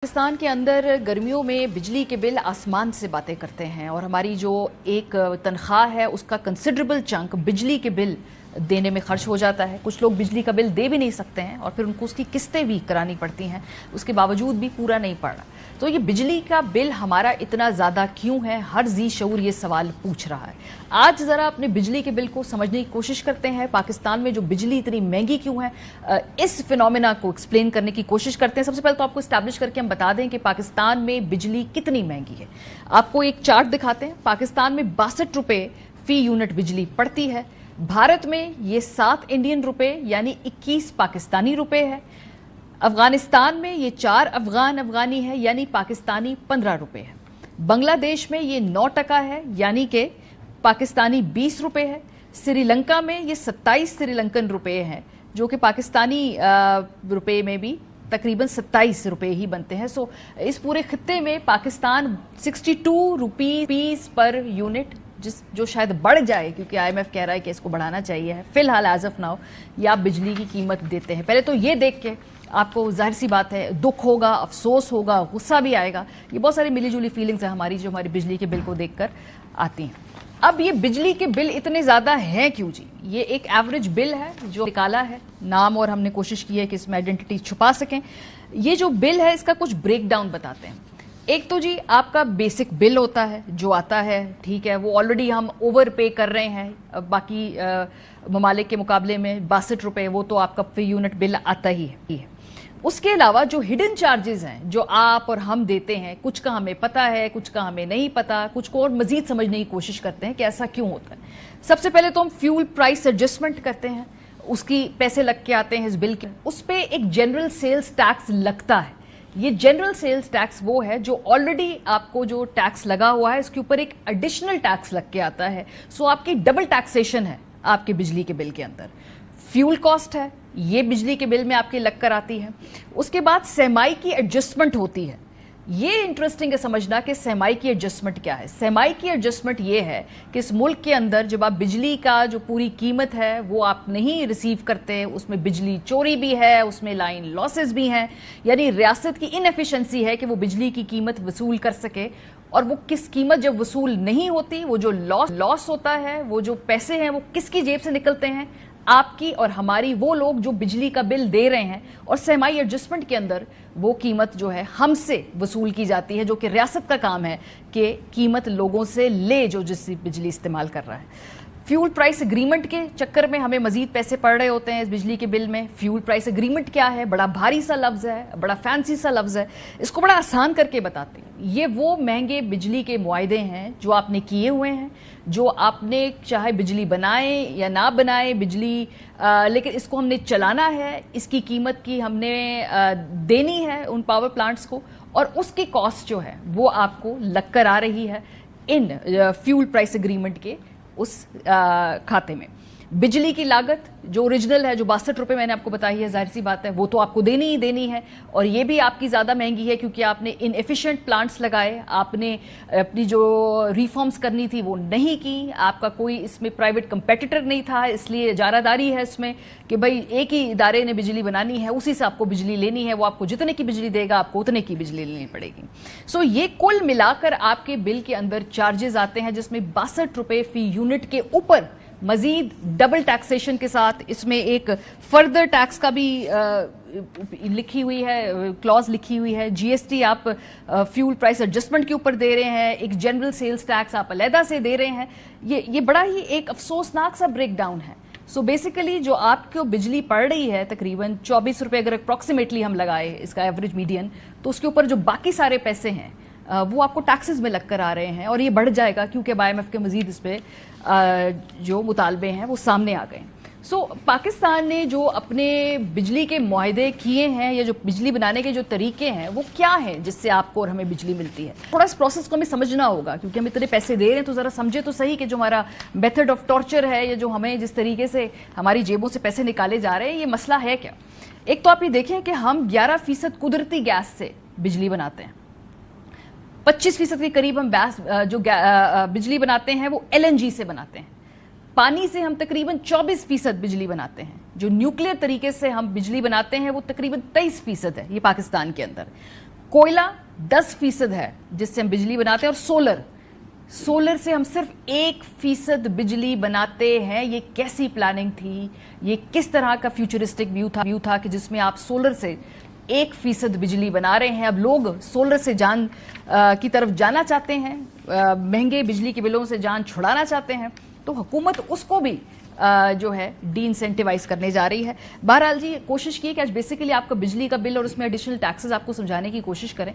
पाकिस्तान के अंदर गर्मियों में बिजली के बिल आसमान से बातें करते हैं और हमारी जो एक तनख्वाह है उसका कंसिडरेबल चंक बिजली के बिल देने में खर्च हो जाता है। कुछ लोग बिजली का बिल दे भी नहीं सकते हैं और फिर उनको उसकी किस्तें भी करानी पड़ती हैं, उसके बावजूद भी पूरा नहीं पड़ रहा। तो ये बिजली का बिल हमारा इतना ज़्यादा क्यों है, हर जी शऊर ये सवाल पूछ रहा है। आज ज़रा अपने बिजली के बिल को समझने की कोशिश करते हैं। पाकिस्तान में जो बिजली इतनी महंगी क्यों है, इस फिनोमेना को एक्सप्लेन करने की कोशिश करते हैं। सबसे पहले तो आपको इस्टेब्लिश करके हम बता दें कि पाकिस्तान में बिजली कितनी महंगी है। आपको एक चार्ट दिखाते हैं। पाकिस्तान में 62 रुपये फी यूनिट बिजली पड़ती है। भारत में ये 7 इंडियन रुपए यानी 21 पाकिस्तानी रुपए है। अफगानिस्तान में ये 4 अफगानी है यानी पाकिस्तानी 15 रुपए है। बांग्लादेश में ये 9% है यानी कि पाकिस्तानी 20 रुपए है। श्रीलंका में ये 27 श्रीलंकन रुपए हैं जो कि पाकिस्तानी रुपए में भी तकरीबन 27 रुपए ही बनते हैं। सो इस पूरे खित्ते में पाकिस्तान 62 रुपीस पर यूनिट, जो शायद बढ़ जाए क्योंकि आईएमएफ कह रहा है कि इसको बढ़ाना चाहिए है, फिलहाल एज ऑफ नाउ ये आप बिजली की कीमत देते हैं। पहले तो ये देख के आपको जाहिर सी बात है दुख होगा, अफसोस होगा, गुस्सा भी आएगा। ये बहुत सारी मिली जुली फीलिंग्स है हमारी जो हमारी बिजली के बिल को देखकर आती हैं। अब ये बिजली के बिल इतने ज्यादा हैं क्यों जी? ये एक एवरेज बिल है जो निकाला है नाम, और हमने कोशिश की है कि इसमें आइडेंटिटी छुपा सकें। ये जो बिल है इसका कुछ ब्रेक डाउन बताते हैं। एक तो जी आपका बेसिक बिल होता है जो आता है, ठीक है, वो ऑलरेडी हम ओवर पे कर रहे हैं बाकी ममालिक के मुकाबले में 62 रुपए, वो तो आपका फी यूनिट बिल आता ही है। उसके अलावा जो हिडन चार्जेस हैं जो आप और हम देते हैं, कुछ का हमें पता है, कुछ का हमें नहीं पता, कुछ को और मजीद समझने की कोशिश करते हैं कि ऐसा क्यों होता है। सबसे पहले तो हम फ्यूल प्राइस एडजस्टमेंट करते हैं, उसकी पैसे लग के आते हैं इस बिल के। उस पर एक जनरल सेल्स टैक्स लगता है। ये जनरल सेल्स टैक्स वो है जो ऑलरेडी आपको जो टैक्स लगा हुआ है इसके ऊपर एक एडिशनल टैक्स लग के आता है। सो आपकी डबल टैक्सेशन है आपके बिजली के बिल के अंदर। फ्यूल कॉस्ट है, ये बिजली के बिल में आपके लग कर आती है। उसके बाद सहमाई की एडजस्टमेंट होती है। ये इंटरेस्टिंग है समझना कि सहमाई की एडजस्टमेंट क्या है। सहमाई की एडजस्टमेंट ये है कि इस मुल्क के अंदर जब आप बिजली का जो पूरी कीमत है वो आप नहीं रिसीव करते, उसमें बिजली चोरी भी है, उसमें लाइन लॉसेस भी हैं, यानी रियासत की इनएफिशिएंसी है कि वो बिजली की कीमत वसूल कर सके। और वो किस कीमत जब वसूल नहीं होती, वो जो लॉस होता है, वो जो पैसे हैं वो किसकी जेब से निकलते हैं? आपकी और हमारी, वो लोग जो बिजली का बिल दे रहे हैं। और सहमाई एडजस्टमेंट के अंदर वो कीमत जो है हमसे वसूल की जाती है, जो कि रियासत का काम है कि कीमत लोगों से ले जो जिससे बिजली इस्तेमाल कर रहा है। फ्यूल प्राइस एग्रीमेंट के चक्कर में हमें मजीद पैसे पड़ रहे होते हैं इस बिजली के बिल में। फ्यूल प्राइस एग्रीमेंट क्या है? बड़ा भारी सा लफ्ज़ है, बड़ा फैंसी सा लफ्ज़ है। इसको बड़ा आसान करके बताते हैं। ये वो महंगे बिजली के मुआहदे हैं जो आपने किए हुए हैं, जो आपने चाहे बिजली बनाए या ना बनाए बिजली, लेकिन इसको हमने चलाना है, इसकी कीमत की हमने देनी है उन पावर प्लांट्स को, और उसकी कॉस्ट जो है वो आपको लग कर आ रही है इन फ्यूल प्राइस एग्रीमेंट के उस खाते में। बिजली की लागत जो ओरिजिनल है, जो 62 रुपये मैंने आपको बताई है, जाहिर सी बात है वो तो आपको देनी ही देनी है। और ये भी आपकी ज़्यादा महंगी है क्योंकि आपने इनएफिशिएंट प्लांट्स लगाए, आपने अपनी जो रिफॉर्म्स करनी थी वो नहीं की, आपका कोई इसमें प्राइवेट कंपेटिटर नहीं था, इसलिए इजारादारी है इसमें कि भाई एक ही इदारे ने बिजली बनानी है, उसी से आपको बिजली लेनी है, वो आपको जितने की बिजली देगा आपको उतने की बिजली लेनी पड़ेगी। सो ये कुल मिलाकर आपके बिल के अंदर चार्जेस आते हैं जिसमें 62 रुपये फी यूनिट के ऊपर मजीद डबल टैक्सेशन के साथ इसमें एक फर्दर टैक्स का भी लिखी हुई है, क्लॉज लिखी हुई है। जीएसटी आप फ्यूल प्राइस एडजस्टमेंट के ऊपर दे रहे हैं, एक जनरल सेल्स टैक्स आप अलहदा से दे रहे हैं। ये बड़ा ही एक अफसोसनाक सा ब्रेक डाउन है। सो बेसिकली जो आपको बिजली पड़ रही है तकरीबन 24 रुपये, अगर अप्रॉक्सीमेटली हम लगाए इसका एवरेज मीडियन, तो उसके ऊपर जो बाकी सारे पैसे हैं वो आपको टैक्सेस में लग कर आ रहे हैं, और ये बढ़ जाएगा क्योंकि आईएमएफ के मजीद इस पर जो मुतालबे हैं वो सामने आ गए। सो पाकिस्तान ने जो अपने बिजली के मुआहदे किए हैं या जो बिजली बनाने के जो तरीके हैं वो क्या हैं जिससे आपको और हमें बिजली मिलती है? थोड़ा इस प्रोसेस को हमें समझना होगा क्योंकि हम इतने पैसे दे रहे हैं, तो ज़रा समझे तो सही कि जो हमारा मेथड ऑफ टॉर्चर है या जो हमें जिस तरीके से हमारी जेबों से पैसे निकाले जा रहे हैं, ये मसला है क्या। एक तो आप ये देखें कि हम 11% कुदरती गैस से बिजली बनाते हैं, 25% के करीब हम जो बिजली बनाते हैं वो एलएनजी से बनाते हैं। पानी से हम तकरीबन 24% बिजली बनाते हैं। जो न्यूक्लियर तरीके से हम बिजली बनाते हैं वो तकरीबन 23% है ये पाकिस्तान के अंदर। कोयला 10% है जिससे हम बिजली बनाते हैं, और सोलर से हम सिर्फ 1% बिजली बनाते हैं। ये कैसी प्लानिंग थी, ये किस तरह का फ्यूचरिस्टिक व्यू था कि जिसमें आप सोलर से 1% बिजली बना रहे हैं। अब लोग सोलर से जान की तरफ जाना चाहते हैं, महंगे बिजली के बिलों से जान छुड़ाना चाहते हैं, तो हुकूमत उसको भी जो है डी इंसेंटिवाइज करने जा रही है। बहरहाल जी, कोशिश की कि आज बेसिकली आपका बिजली का बिल और उसमें एडिशनल टैक्सेस आपको समझाने की कोशिश करें।